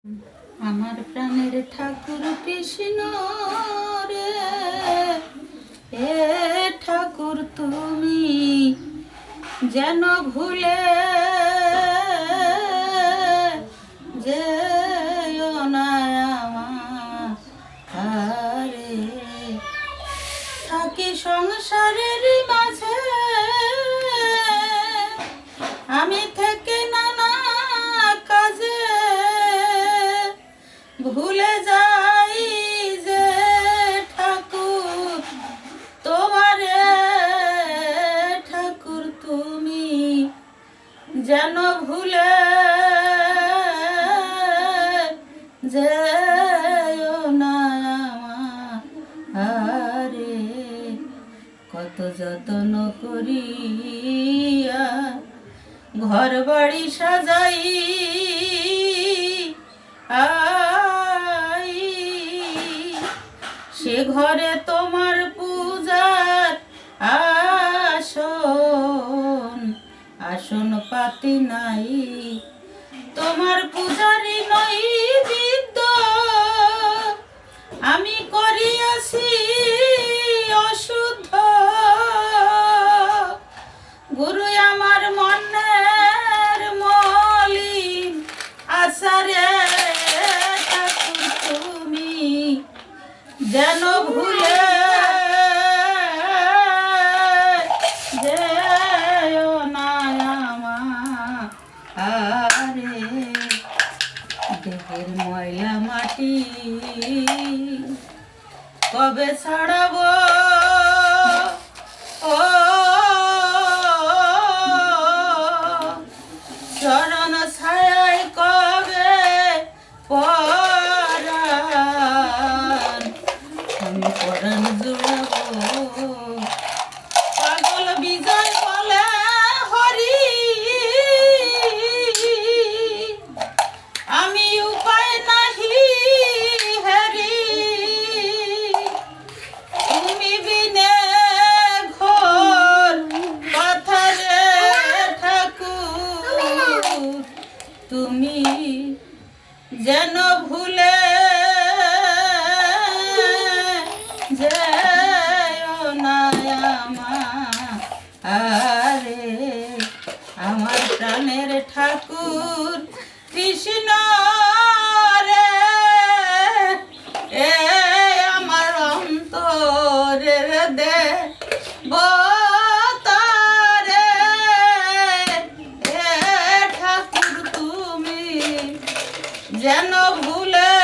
আমার প্রাণের ঠাকুর কৃষ্ণ রে, এ ঠাকুর তুমি যেন ভুলে যেও না আমারে। থাকি সংসারের মাঝে আমি থেকে নানা কাজে, ভুলে যাই যে ঠাকুর তোমারে। ঠাকুর তুমি যেন ভুলে যেও না আমারে। কত যত্ন করিয়া ঘর বাড়ি সাজাই সে ঘরে তোমার পূজার আসন আসন পাতি নাই। তোমার পূজারি নই বিদ্য আমি করিয়াছি অশুদ্ধ। গুরু আমার মনের মলিন আসারে। ঠাকুর তুমি যেন ভুলে যেও না আমারে। দেহের ময়লা মাটি কবে ছাড়াবো ও চরণ ছায়ায় কবে পরাণ আমি পরাণ জুড়াবো। পাগল বিজয় বলে হরি আমি উপায় নাহি হরি। তুমি বিনে ঘোর কথা রে ঠাকুর তুমি যেন ভুলে যেও না আমারে। আমার প্রাণের ঠাকুর কৃষ্ণ রে, এ আমার অন্তরের দেবতারে। এ ঠাকুর তুমি যেন ভুলে